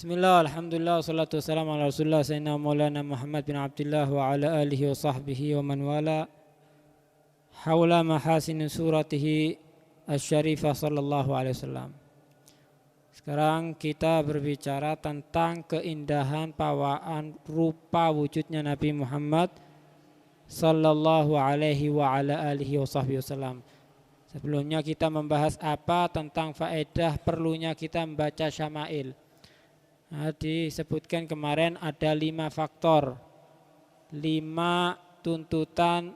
Bismillah, alhamdulillah, wassalatu wassalamu ala rasulullah sayyidina maulana Muhammad bin Abdullah wa ala alihi wa sahbihi wa man wala hawla mahasin suratihi asy-syarifah sallallahu alaihi wasallam. Sekarang kita berbicara tentang keindahan pawaan rupa wujudnya Nabi Muhammad sallallahu alaihi wa ala alihi wa sahbihi wasallam. Sebelumnya kita membahas apa tentang faedah perlunya kita membaca syama'il. Nah, disebutkan kemarin ada 5 faktor, 5 tuntutan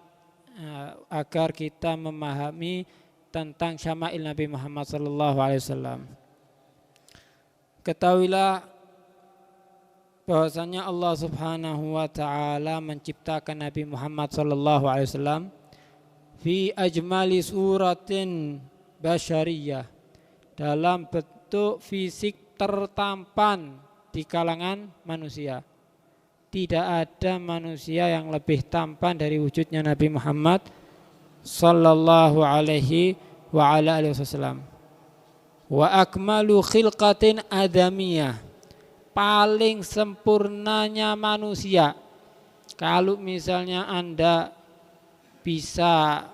agar kita memahami tentang syama'il Nabi Muhammad SAW. Ketahuilah bahwasanya Allah Subhanahu wa Ta'ala menciptakan Nabi Muhammad SAW fi ajmali suratin basyariyah, dalam bentuk fisik tertampan di kalangan manusia. Tidak ada manusia yang lebih tampan dari wujudnya Nabi Muhammad sallallahu alaihi wa ala alihi wasallam. Wa akmalu khilqatin adamiyah, paling sempurnanya manusia. Kalau misalnya Anda bisa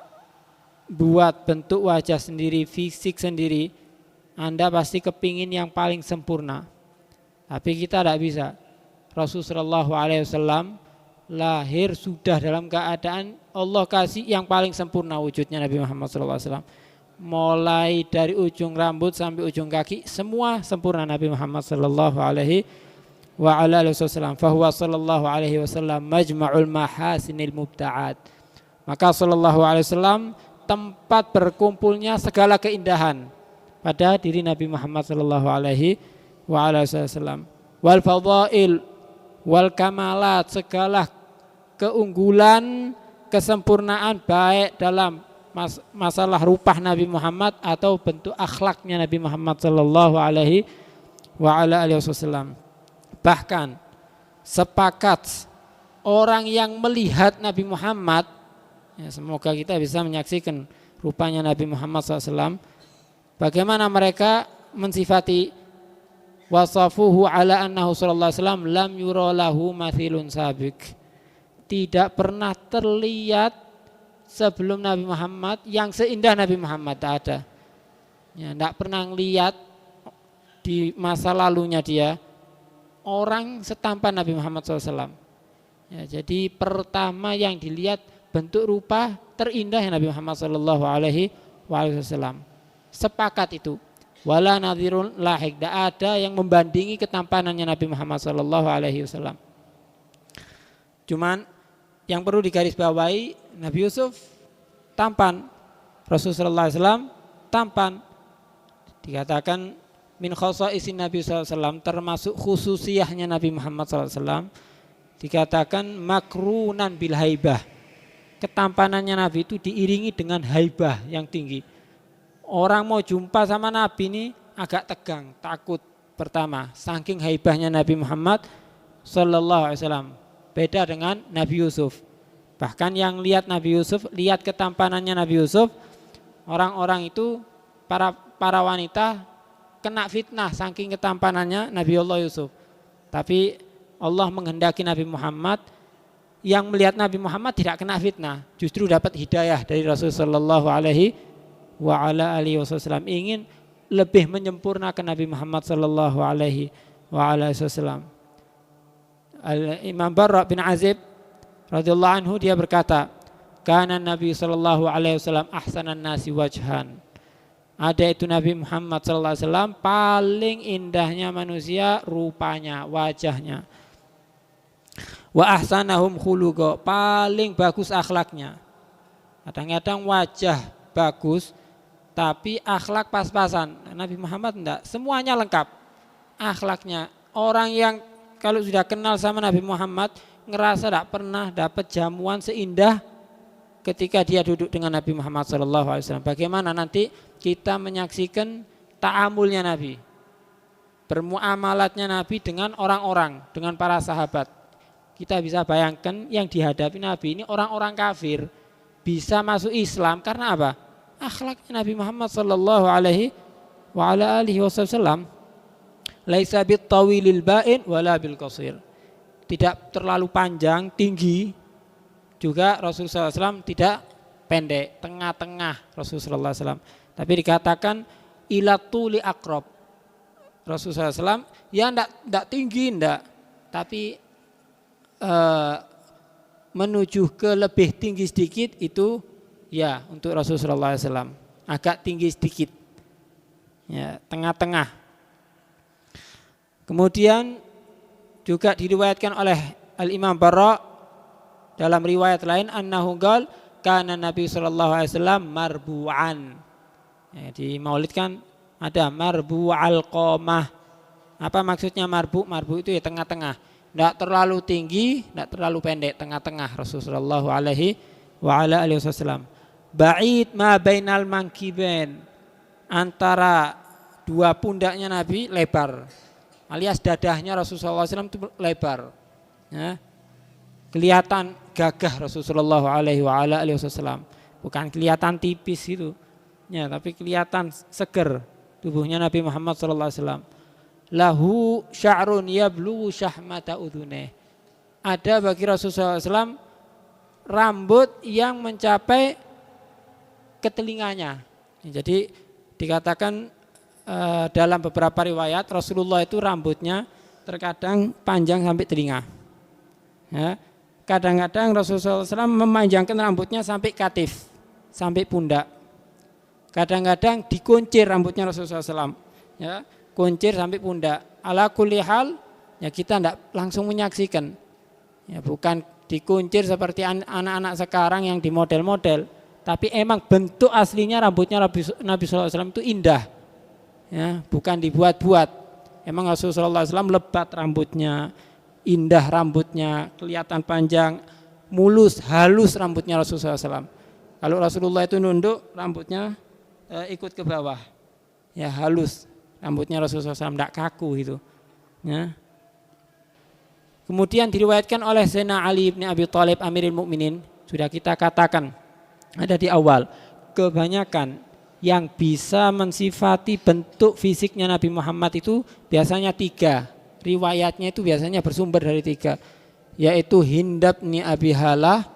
buat bentuk wajah sendiri, fisik sendiri, Anda pasti kepingin yang paling sempurna. Tapi kita tidak bisa. Rasulullah SAW lahir sudah dalam keadaan Allah kasih yang paling sempurna wujudnya Nabi Muhammad SAW. Mulai dari ujung rambut sampai ujung kaki semua sempurna Nabi Muhammad SAW. Fahuwa sallallahu alaihi wasallam majma'ul mahasinil mubta'at. Maka sallallahu alaihi wasallam tempat berkumpulnya segala keindahan pada diri Nabi Muhammad sallallahu alaihi wasallam. Wal fadhail wal kamalat, segala keunggulan, kesempurnaan baik dalam masalah rupa Nabi Muhammad atau bentuk akhlaknya Nabi Muhammad sallallahu alaihi wasallam. Bahkan sepakat orang yang melihat Nabi Muhammad, ya, semoga kita bisa menyaksikan rupanya Nabi Muhammad SAW, bagaimana mereka mensifati wasafuhu ala annahu sallallahu alaihi wasallam lam yura lahu mathilun sabik. Tidak pernah terlihat sebelum Nabi Muhammad yang seindah Nabi Muhammad, tak ada. Ya, tidak pernah lihat di masa lalunya dia orang setampan Nabi Muhammad SAW. Ya, jadi pertama yang dilihat bentuk rupa terindah Nabi Muhammad sallallahu alaihi wasallam. Sepakat itu. Wala nadhirun lahik, tidak ada yang membandingi ketampanannya Nabi Muhammad sallallahu alaihi wasallam. Cuman yang perlu digarisbawahi, Nabi Yusuf tampan, Rasulullah SAW tampan. Dikatakan min khosaisin Nabi SAW, termasuk khususiyahnya Nabi Muhammad SAW, dikatakan makrunan bil haibah. Ketampanannya Nabi itu diiringi dengan haibah yang tinggi. Orang mau jumpa sama Nabi ini agak tegang, takut pertama, saking haibahnya Nabi Muhammad sallallahu alaihi wasallam. Beda dengan Nabi Yusuf. Bahkan yang lihat Nabi Yusuf, lihat ketampanannya Nabi Yusuf, orang-orang itu para wanita kena fitnah saking ketampanannya Nabi Allah Yusuf. Tapi Allah menghendaki Nabi Muhammad yang melihat Nabi Muhammad tidak kena fitnah, justru dapat hidayah dari Rasulullah sallallahu alaihi wasallam, ingin lebih menyempurnakan Nabi Muhammad sallallahu alaihi wasallam. Imam Barra bin Azib radhiyallahu anhu dia berkata, kana Nabi sallallahu alaihi wasallam ahsanan nasi wajhan. Ada itu Nabi Muhammad sallallahu alaihi wasallam paling indahnya manusia rupanya, wajahnya. Wa ahsanahum khuluqa, paling bagus akhlaknya. Kadang-kadang wajah bagus tapi akhlak pas-pasan. Nabi Muhammad enggak, semuanya lengkap akhlaknya. Orang yang kalau sudah kenal sama Nabi Muhammad ngerasa tidak pernah dapat jamuan seindah ketika dia duduk dengan Nabi Muhammad SAW. Bagaimana nanti kita menyaksikan ta'amulnya Nabi, bermuamalatnya Nabi dengan orang-orang, dengan para sahabat. Kita bisa bayangkan yang dihadapi Nabi ini orang-orang kafir bisa masuk Islam karena apa? Akhlaknya Nabi Muhammad sallallahu alaihi wasallam. Laisa bit tawilil ba'in wala bil qasir. Tidak terlalu panjang, tinggi. Juga Rasulullah SAW tidak pendek, tengah-tengah Rasulullah SAW. Tapi dikatakan ila tuli aqrab. Rasulullah SAW ya enggak tinggi enggak, tapi menuju ke lebih tinggi sedikit itu ya untuk Rasulullah SAW agak tinggi sedikit, ya tengah-tengah. Kemudian juga diriwayatkan oleh Al-Imam Bara dalam riwayat lain annahu qala kana Nabi sallallahu alaihi wasallam marbu'an. Ya, di Maulid kan ada marbu'al qamah. Apa maksudnya marbu? Marbu itu ya tengah-tengah. Enggak terlalu tinggi, enggak terlalu pendek, tengah-tengah Rasulullah alaihi wa ala alihi wasallam. Ba'id ma bainal mankibain. Antara dua pundaknya Nabi lebar. Alias dadahnya Rasulullah SAW itu lebar, ya. Kelihatan gagah Rasulullah SAW, bukan kelihatan tipis itu, ya, tapi kelihatan seger tubuhnya Nabi Muhammad SAW. Lahu sya'run yablu syahmata udhuneh. Ada bagi Rasulullah SAW rambut yang mencapai ke telinganya. Jadi dikatakan dalam beberapa riwayat Rasulullah itu rambutnya terkadang panjang sampai telinga, ya. Kadang-kadang Rasulullah SAW memanjangkan rambutnya sampai katif, sampai pundak. Kadang-kadang dikuncir rambutnya Rasulullah SAW, ya, kuncir sampai pundak. Ala kulli hal, ya kita tidak langsung menyaksikan, ya, bukan dikuncir seperti anak-anak sekarang yang di model-model, tapi emang bentuk aslinya rambutnya Nabi SAW itu indah. Ya, bukan dibuat-buat. Emang Rasulullah SAW lebat rambutnya, indah rambutnya, kelihatan panjang, mulus, halus rambutnya Rasulullah SAW. Kalau Rasulullah itu nunduk, rambutnya ikut ke bawah, ya halus rambutnya Rasulullah SAW, tidak kaku gitu. Ya. Kemudian diriwayatkan oleh Sayyidina Ali bin Abi Thalib Amirul Mukminin, sudah kita katakan ada di awal, kebanyakan yang bisa mensifati bentuk fisiknya Nabi Muhammad itu biasanya 3. Riwayatnya itu biasanya bersumber dari 3, yaitu Hindab bin Abi Halah,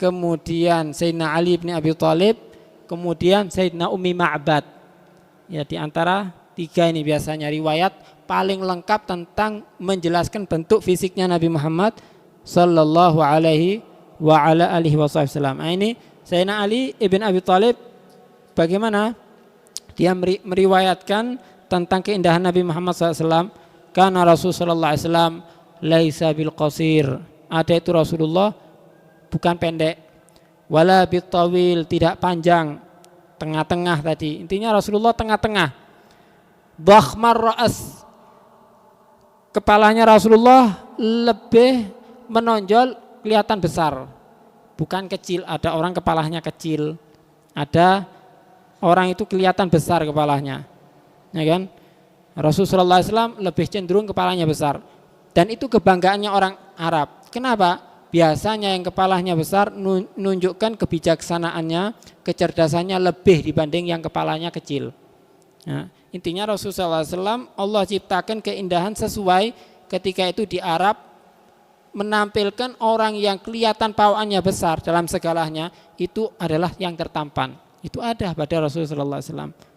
kemudian Sayyidina Ali bin Abi Thalib, kemudian Sayyidina Ummi Ma'bad. Ya, di antara 3 ini biasanya riwayat paling lengkap tentang menjelaskan bentuk fisiknya Nabi Muhammad sallallahu alaihi wa ala alihi wasallam. Nah, ini Sayyidina Ali ibn Abi Thalib bagaimana dia meriwayatkan tentang keindahan Nabi Muhammad SAW. Karena Rasulullah SAW laisa bil qasir, ada itu Rasulullah bukan pendek, wala bil tawil, tidak panjang, tengah-tengah tadi. Intinya Rasulullah tengah-tengah. Dhakhmar ra'as, kepalanya Rasulullah lebih menonjol, kelihatan besar, bukan kecil. Ada orang kepalanya kecil, ada orang itu kelihatan besar kepalanya, ya kan? Rasulullah SAW lebih cenderung kepalanya besar, dan itu kebanggaannya orang Arab. Kenapa? Biasanya yang kepalanya besar menunjukkan kebijaksanaannya, kecerdasannya lebih dibanding yang kepalanya kecil. Nah, intinya Rasulullah SAW Allah ciptakan keindahan sesuai ketika itu di Arab, menampilkan orang yang kelihatan pawannya besar dalam segalanya itu adalah yang tertampan. Itu ada pada Rasulullah SAW.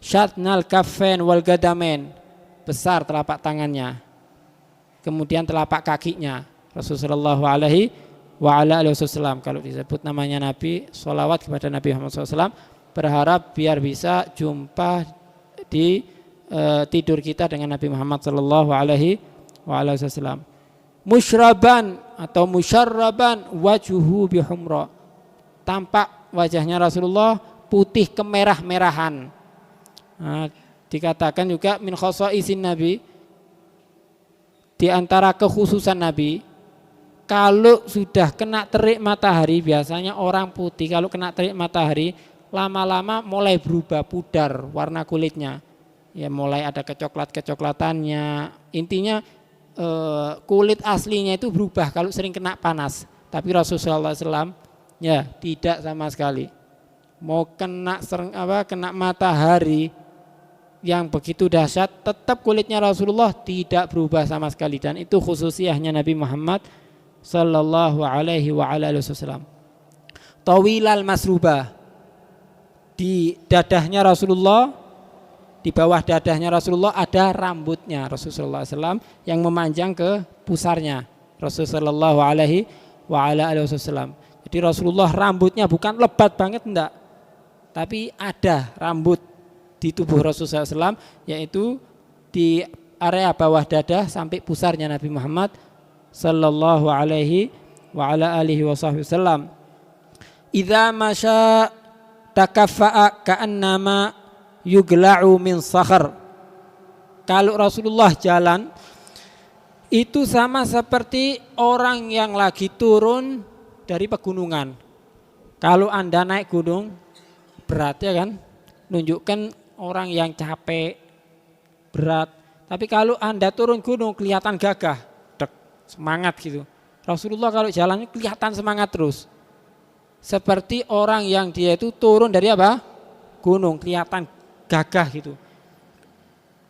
Syatnal kafen wal gadamen, besar telapak tangannya, kemudian telapak kakinya Rasulullah alaihi wa ala alihi wasallam. Kalau disebut namanya Nabi, sholawat kepada Nabi Muhammad SAW, berharap biar bisa jumpa di tidur kita dengan Nabi Muhammad sallallahu alaihi wa ala wasallam. Musyraban atau musyarraban wajuhu bihumra, tampak wajahnya Rasulullah putih kemerah-merahan. Nah, dikatakan juga min khosaisin Nabi, di antara kekhususan Nabi, kalau sudah kena terik matahari, biasanya orang putih kalau kena terik matahari lama-lama mulai berubah pudar warna kulitnya, ya mulai ada kecoklat-kecoklatannya. Intinya kulit aslinya itu berubah kalau sering kena panas. Tapi Rasulullah SAW ya tidak sama sekali. Mau kena matahari yang begitu dahsyat, tetap kulitnya Rasulullah tidak berubah sama sekali, dan itu khususiyahnya Nabi Muhammad sallallahu alaihi wa ala alihi wasallam. Tawilal masrubah, di dadahnya Rasulullah, di bawah dadahnya Rasulullah ada rambutnya Rasulullah SAW yang memanjang ke pusarnya Rasulullah sallallahu alaihi wa ala alihi wasallam. Jadi Rasulullah rambutnya bukan lebat banget, enggak, tapi ada rambut di tubuh Rasulullah SAW, yaitu di area bawah dada sampai pusarnya Nabi Muhammad sallallahu alaihi wa ala alihi wasallam. Idza masya takaffa'a ka'annama yugla'u min sakhar. Kalau Rasulullah jalan itu sama seperti orang yang lagi turun dari pegunungan. Kalau Anda naik gunung berat ya kan, nunjukkan orang yang capek, berat. Tapi kalau Anda turun gunung kelihatan gagah, semangat gitu. Rasulullah kalau jalan kelihatan semangat terus. Seperti orang yang dia itu turun dari apa? Gunung, kelihatan gagah gitu.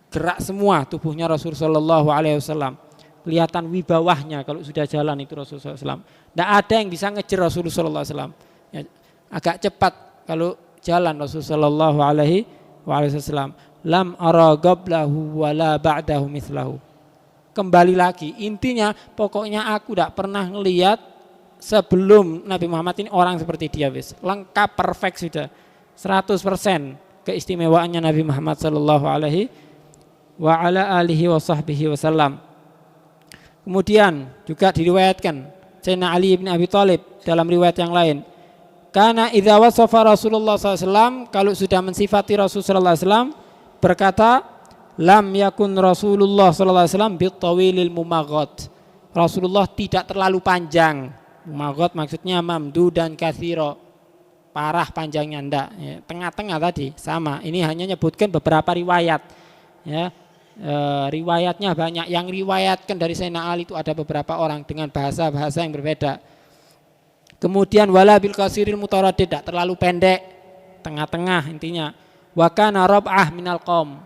Gerak semua tubuhnya Rasulullah sallallahu alaihi wasallam. Kelihatan wibawahnya kalau sudah jalan itu Rasulullah SAW. Tidak ada yang bisa ngejar Rasulullah SAW. Ya, agak cepat kalau jalan Rasulullah sallallahu alaihi wasallam. Lam ara qablahu wala ba'dahu mithlahu. Kembali lagi, intinya pokoknya aku tidak pernah ngelihat sebelum Nabi Muhammad ini orang seperti dia, wis. Lengkap, perfect sudah. 100% keistimewaannya Nabi Muhammad sallallahu alaihi wa ala alihi wa sahbihi wasallam. Kemudian juga diriwayatkan Sayyidina Ali bin Abi Thalib dalam riwayat yang lain, karena idza wasafa Rasulullah SAW, kalau sudah mensifati Rasulullah SAW, berkata, lam yakun Rasulullah SAW bitawilil mumaghat. Rasulullah tidak terlalu panjang. Mumaghat maksudnya mamdu dan katsiro, parah panjangnya enggak, ya, tengah-tengah tadi sama. Ini hanya menyebutkan beberapa riwayat, ya. Riwayatnya banyak. Yang riwayatkan dari Sayyidina Ali itu ada beberapa orang dengan bahasa-bahasa yang berbeda. Kemudian wala bil qasiril mutaraddid, tidak terlalu pendek, tengah-tengah intinya. Wa kana rab'ah minal qaum.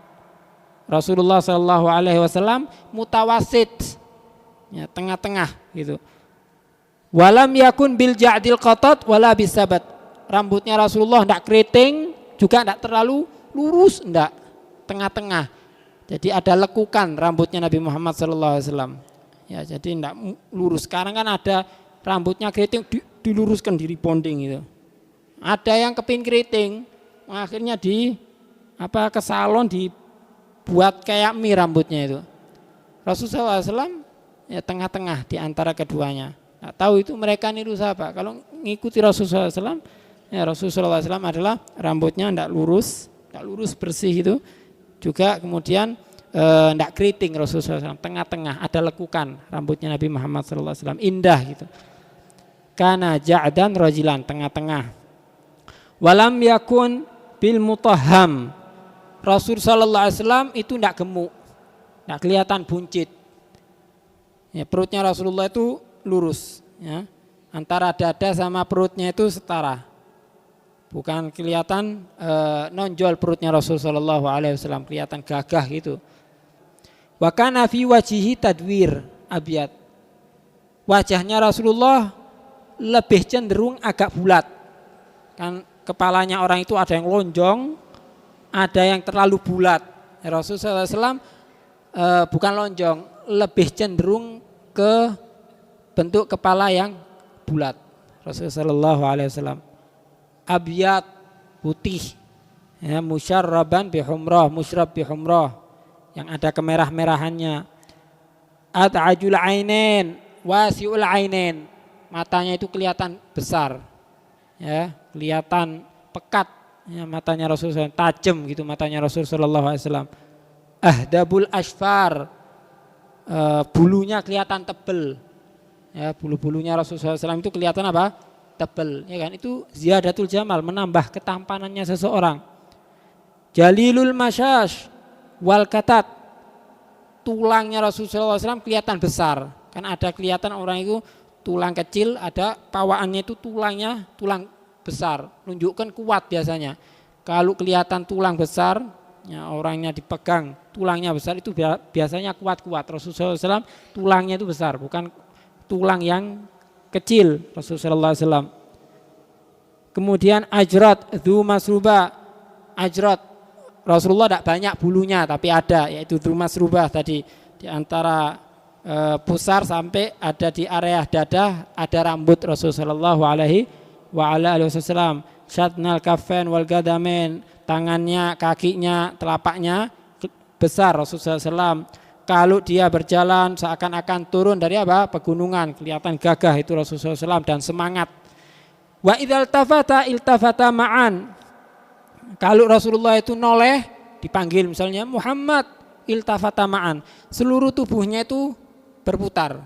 Rasulullah sallallahu alaihi wasallam mutawasit, ya, tengah-tengah gitu. Walam yakun bil ja'dil qatat wala bisabat. Rambutnya Rasulullah tidak keriting, juga tidak terlalu lurus, tidak, tengah-tengah. Jadi ada lekukan rambutnya Nabi Muhammad SAW. Ya, jadi tidak lurus. Sekarang kan ada rambutnya keriting diluruskan, di rebonding gitu. Ada yang kepin keriting, akhirnya ke salon dibuat kayak mie rambutnya itu. Rasulullah SAW ya tengah-tengah di antara keduanya. Nah, tahu itu mereka niru siapa? Kalau ngikuti Rasulullah SAW, ya Rasulullah SAW adalah rambutnya tidak lurus bersih itu. Juga kemudian tidak keriting Rasulullah SAW, tengah-tengah, ada lekukan rambutnya Nabi Muhammad SAW, indah gitu. Kana ja'dan rajilan, tengah-tengah. Walam yakun bil mutahham. Rasul sallallahu alaihi wasallam itu tidak gemuk, tidak kelihatan buncit. Ya, perutnya Rasulullah itu lurus, ya. Antara dada sama perutnya itu setara. Bukan kelihatan nonjol perutnya Rasulullah sallallahu alaihi wasallam, kelihatan gagah gitu. Wa kana fi wajhihi tadwir abyad. Wajahnya Rasulullah lebih cenderung agak bulat. Kan kepalanya orang itu ada yang lonjong, ada yang terlalu bulat. Rasulullah SAW bukan lonjong, lebih cenderung ke bentuk kepala yang bulat. Rasulullah SAW abyad, putih, ya, musyarraban bihumrah, musyrab bihumrah, yang ada kemerah-merahannya. At'ajul ainain, wasi'ul ainain, matanya itu kelihatan besar, ya, kelihatan pekat, ya, matanya Rasulullah, tajam gitu matanya Rasulullah SAW. Ahdabul asfar, bulunya kelihatan tebel, ya, bulu-bulunya Rasulullah SAW itu kelihatan apa? Tebel, ya kan? Itu ziyadatul jamal, menambah ketampanannya seseorang. Jalilul masyash wal katat, tulangnya Rasulullah SAW kelihatan besar. Kan ada kelihatan orang itu tulang kecil, ada pawaannya itu tulang besar, nunjukkan kuat biasanya. Kalau kelihatan tulang besar, Ya, orangnya dipegang, tulangnya besar itu biasanya kuat-kuat. Rasulullah SAW tulangnya itu besar, bukan tulang yang kecil. Rasulullah SAW. Kemudian ajrat, dzu masrubah. Ajrat, Rasulullah tidak banyak bulunya, tapi ada, yaitu dzu masrubah tadi. Di antara pusar sampai ada di area dada, ada rambut Rasulullah SAW. Syatnal kafain wal gadamen, tangannya, kakinya, telapaknya besar Rasulullah SAW. Kalau dia berjalan seakan-akan turun dari apa? Pegunungan, kelihatan gagah itu Rasulullah SAW dan semangat. Wa idzal tafata iltafata ma'an. Kalau Rasulullah itu noleh, dipanggil misalnya Muhammad, iltafata ma'an. Seluruh tubuhnya itu berputar,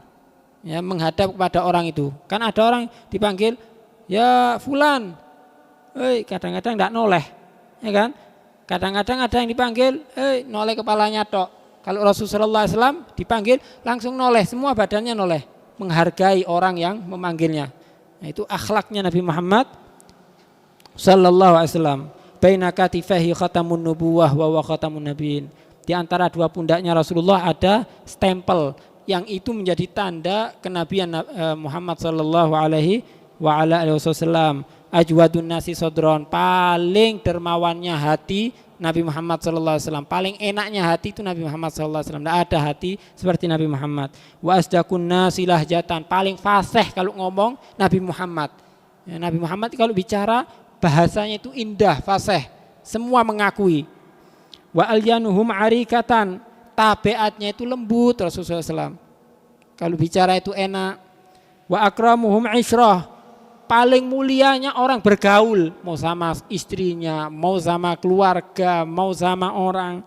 ya, menghadap kepada orang itu. Kan ada orang dipanggil, ya fulan, kadang-kadang tidak noleh, ya kan? Kadang-kadang ada yang dipanggil, noleh kepalanya tok. Kalau Rasulullah SAW dipanggil langsung noleh, semua badannya noleh, menghargai orang yang memanggilnya. Nah, itu akhlaknya Nabi Muhammad Sallallahu Alaihi Wasallam. Baina katifahi khatamun nubuwah wa khatamun nabiyyin. Di antara dua pundaknya Rasulullah ada stempel yang itu menjadi tanda kenabian Muhammad Sallallahu Alaihi Wasallam. Ajwadun nasi sodron, paling dermawannya hati Nabi Muhammad SAW, paling enaknya hati itu Nabi Muhammad SAW. Tidak ada hati seperti Nabi Muhammad. Wa asdaqun nasi lahjatan, paling fasih kalau ngomong Nabi Muhammad. Ya, Nabi Muhammad kalau bicara bahasanya itu indah, fasih, semua mengakui. Wa alyanuhum arikatan, tabiatnya itu lembut Rasulullah SAW. Kalau bicara itu enak. Wa akramuhum isyrah, paling mulianya orang bergaul, mau sama istrinya, mau sama keluarga, mau sama orang.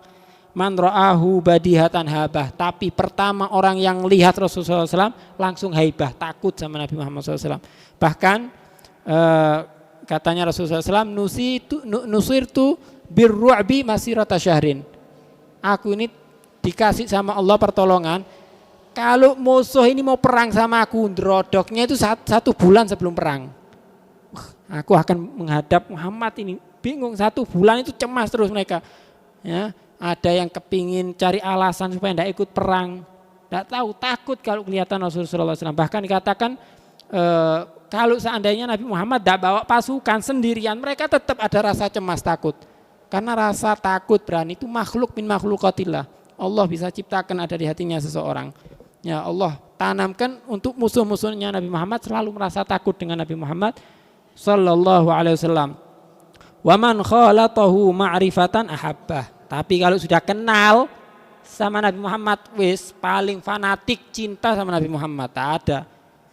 Man ra'ahu badihatan habah, tapi pertama orang yang lihat Rasulullah SAW langsung haibah, takut sama Nabi Muhammad SAW. Bahkan katanya Rasulullah SAW, nusirtu birru'bi masirata syahrin. Aku ini dikasih sama Allah pertolongan, kalau musuh ini mau perang sama aku, drodoknya itu 1 bulan sebelum perang. Aku akan menghadap Muhammad ini, bingung 1 bulan itu cemas terus mereka. Ya, ada yang kepingin cari alasan supaya tidak ikut perang, tidak tahu, takut kalau kelihatan Rasulullah SAW. Bahkan dikatakan kalau seandainya Nabi Muhammad tidak bawa pasukan sendirian, mereka tetap ada rasa cemas takut. Karena rasa takut berani itu makhluk min makhlukatillah. Allah bisa ciptakan ada di hatinya seseorang. Ya, Allah tanamkan untuk musuh-musuhnya Nabi Muhammad selalu merasa takut dengan Nabi Muhammad Sallallahu Alaihi Wasallam. Wa man khalatahu ma'rifatan ahabbah. Tapi kalau sudah kenal sama Nabi Muhammad, wis paling fanatik cinta sama Nabi Muhammad, tak ada.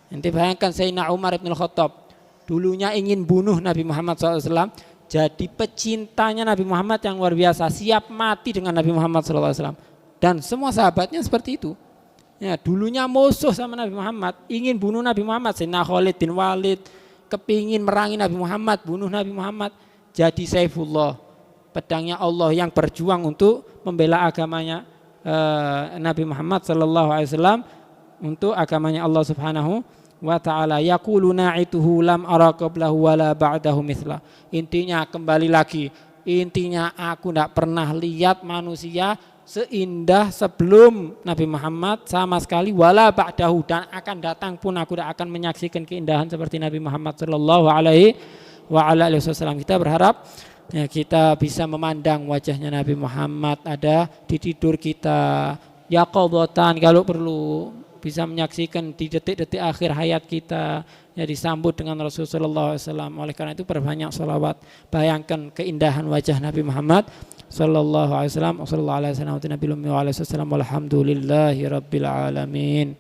Nanti bayangkan Sayyidina Umar bin Khattab, dulunya ingin bunuh Nabi Muhammad SAW, jadi pecintanya Nabi Muhammad yang luar biasa, siap mati dengan Nabi Muhammad SAW. Dan semua sahabatnya seperti itu. Ya, dulunya musuh sama Nabi Muhammad, ingin bunuh Nabi Muhammad. Sayyidina Khalid bin Walid kepingin merangi Nabi Muhammad, bunuh Nabi Muhammad, jadi Saifullah, pedangnya Allah yang berjuang untuk membela agamanya Nabi Muhammad Sallallahu Alaihi Wasallam, untuk agamanya Allah Subhanahu wa Ta'ala. Yaquluna ituhu lam ara qablahu wala ba'dahu mithla. Intinya kembali lagi, intinya aku tidak pernah lihat manusia seindah sebelum Nabi Muhammad sama sekali, wala ba'dahu, dan akan datang pun aku tidak akan menyaksikan keindahan seperti Nabi Muhammad Sallallahu Alaihi Wasallam. Kita berharap ya, kita bisa memandang wajahnya Nabi Muhammad ada di tidur kita, yaqadhatan kalau perlu, bisa menyaksikan di detik-detik akhir hayat kita, ya, disambut dengan Rasulullah SAW. Oleh karena itu perbanyak salawat, bayangkan keindahan wajah Nabi Muhammad Sallallahu Alaihi Wasallam. Sallallahu Alaihi Wasallam. Alhamdulillahi Rabbil Alamin.